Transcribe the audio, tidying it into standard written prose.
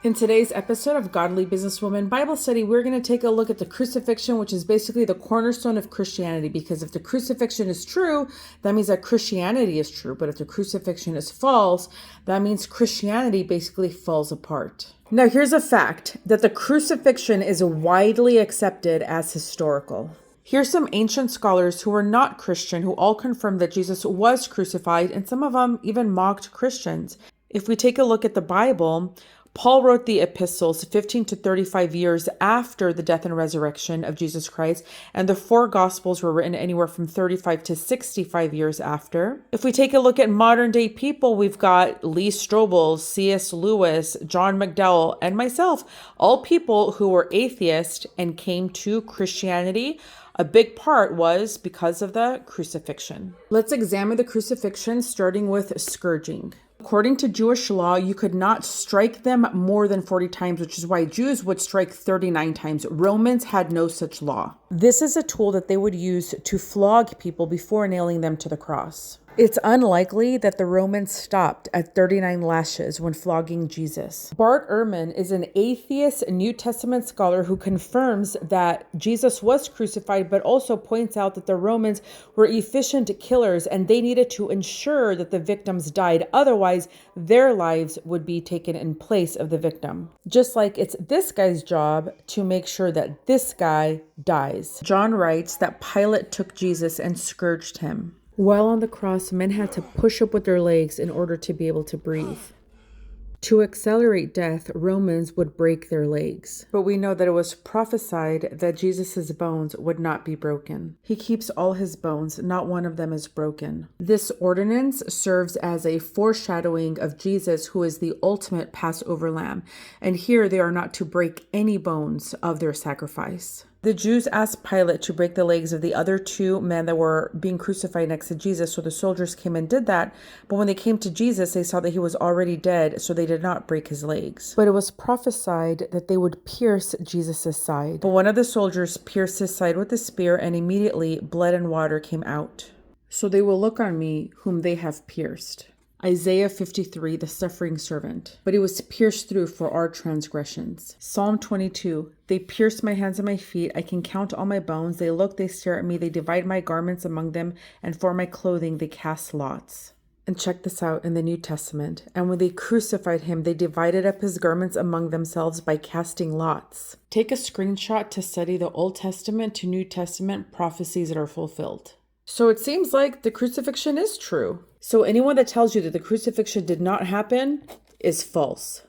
In today's episode of Godly Businesswoman Bible Study, we're going to take a look at the crucifixion, which is basically the cornerstone of Christianity. Because if the crucifixion is true, that means that Christianity is true. But if the crucifixion is false, that means Christianity basically falls apart. Now, here's a fact that the crucifixion is widely accepted as historical. Here's some ancient scholars who were not Christian who all confirmed that Jesus was crucified, and some of them even mocked Christians. If we take a look at the Bible, Paul wrote the epistles 15 to 35 years after the death and resurrection of Jesus Christ, and the four gospels were written anywhere from 35 to 65 years after. If we take a look at modern day people, we've got Lee Strobel, C.S. Lewis, John McDowell, and myself, all people who were atheists and came to Christianity. A big part was because of the crucifixion. Let's examine the crucifixion, starting with scourging. According to Jewish law, you could not strike them more than 40 times, which is why Jews would strike 39 times. Romans had no such law. This is a tool that they would use to flog people before nailing them to the cross. It's unlikely that the Romans stopped at 39 lashes when flogging Jesus. Bart Ehrman is an atheist New Testament scholar who confirms that Jesus was crucified, but also points out that the Romans were efficient killers and they needed to ensure that the victims died. Otherwise, their lives would be taken in place of the victim. Just like it's this guy's job to make sure that this guy dies. John writes that Pilate took Jesus and scourged him. While on the cross, men had to push up with their legs in order to be able to breathe. To accelerate death, Romans would break their legs. But we know that it was prophesied that Jesus' bones would not be broken. He keeps all his bones, not one of them is broken. This ordinance serves as a foreshadowing of Jesus, who is the ultimate Passover lamb. And here they are not to break any bones of their sacrifice. The Jews asked Pilate to break the legs of the other two men that were being crucified next to Jesus, so the soldiers came and did that. But when they came to Jesus, they saw that he was already dead, so they did not break his legs. But it was prophesied that they would pierce Jesus' side. But one of the soldiers pierced his side with a spear, and immediately blood and water came out. So they will look on me whom they have pierced. Isaiah 53, the suffering servant. But he was pierced through for our transgressions. Psalm 22, they pierced my hands and my feet. I can count all my bones. They look, they stare at me. They divide my garments among them, and for my clothing they cast lots. And check this out in the New Testament. And when they crucified him, they divided up his garments among themselves by casting lots. Take a screenshot to study the Old Testament to New Testament prophecies that are fulfilled. So it seems like the crucifixion is true. So anyone that tells you that the crucifixion did not happen is false.